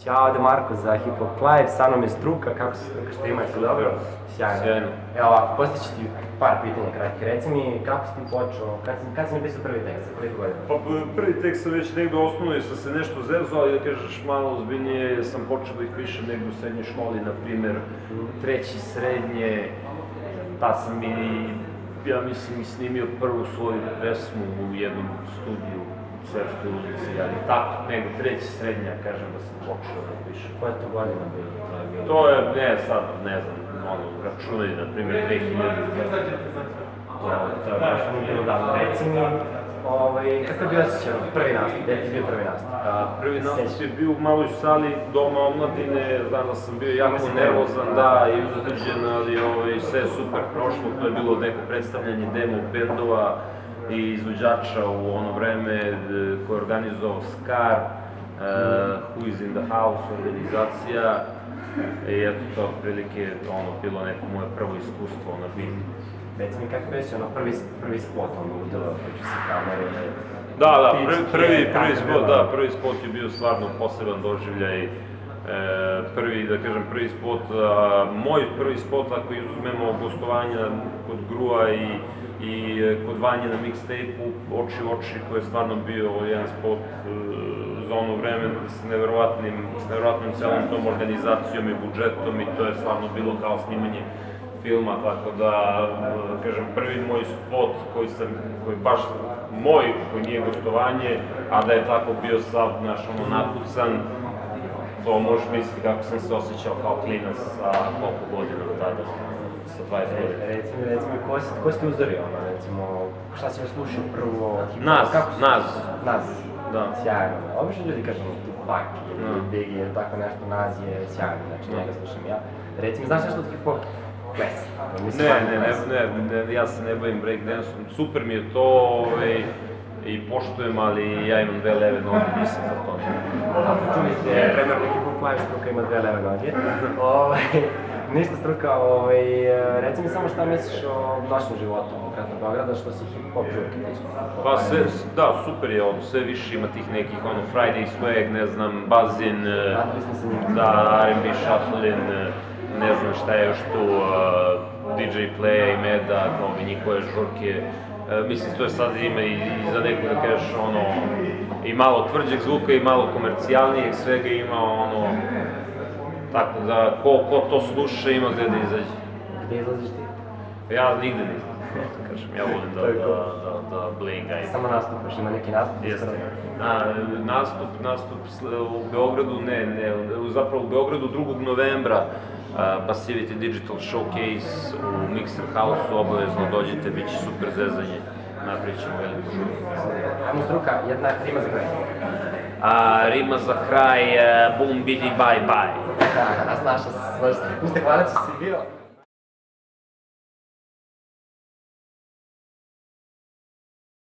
Ćao, ovde Marko za Hip Hop Live, sa mnom je Struka, kako se Struka, što ima, sve dobro? Sjajno. Evo ovako, postavit ću ti par pitanja kratkih, reci mi kako si ti počeo, kad si mi pisao prvi tekst, za koliko godina? Pa prvi tekst sam već negde osnovno sam se nešto zezao, ali da kažeš malo ozbiljnije sam počeo da ih pišem negde u srednjoj školi, na primer treći srednje, pa sam ja mislim i snimio prvu svoju pesmu u jednom studiju u Svetskoj ulici, ali tako, negde treći srednja, kažem da sam počeo da pišem. Koja je to godina bilo? To je, ne sad, ne znam, računaj, na primjer, 2000. To je baš bilo davno. Reci mi, kako je bio osjećan prvi nastup, gde ti je bio prvi nastup? Prvi nastup je bio u maloj sali Doma omladine, znam da sam bio jako nervozan, da, i uzbuđen, ali sve je super prošlo, to je bilo neko predstavljanje demo bendova i izvođača u ono vreme koje je organizovao Skar, Who is in the House organizacija, i eto to otprilike bilo neko moje prvo iskustvo na biti. Reci mi kako je prvi spot udjelo koji će se kao meriti? Da, prvi spot je bio stvarno poseban doživljaj. Prvi spot, moj prvi spot, ako izuzmemo gostovanja kod Grua i kod Vanje na mixtape-u, Oči u oči, koji je stvarno bio jedan spot za ono vreme s neverovatnom celom tom organizacijom i budžetom, i to je stvarno bilo kao snimanje filma, tako da, kažem, prvi moj spot koji je baš moj, koji nije gostovanje, a da je tako bio sav, znaš, napucan, to možeš misliti kako sam se osjećao kao klinac sa koliko godina tada, sa 20 godina. Reci mi, ko si ti uzorio, recimo, šta si joj slušao prvo? Nas? Da. Sjajno. Obično ljudi kažu Tupac ili Biggie ili tako nešto, Nas je sjajno, znači njega slušam ja. Reci mi, znaš nešto od hip-hop? Ne, ja se ne bavim breakdanceom, super mi je to i poštujem, ali ja imam dve leve noge, nisam za to. Čuli ste, premijerno Hip Hop Live Struka ima dve leve noge. Ništa Struka, reci mi samo šta misliš o našem životu, konkretno Beograda, što si hip-hop žurke? Pa da, super je ovo, sve više ima tih nekih Friday Swag, ne znam, Bazin, da, R&B Shufflin, ne znam šta je još tu, DJ Playa i Meda, njihove žurke. Mislim, to je sad ime i za neko da kažeš i malo tvrđeg zvuka i malo komercijalnijeg, svega ima tako da ko to sluša ima gde da izađe. Gde izlaziš ti? Ja nigde ne izlazim, kažem, ja volim da blingam. Samo nastupaš, ima neki nastup? Jeste. Nastup u Beogradu, zapravo u Beogradu 2. novembra, Passivity Digital Showcase u Mixer House-u, obavezno dođite, bit će super zezanje, napravit ćemo veliku žurku. Ajmo Struka, jedna rima za kraj. Rima za kraj, bum bidi bye bye. Znaš, niste hvala što si bio.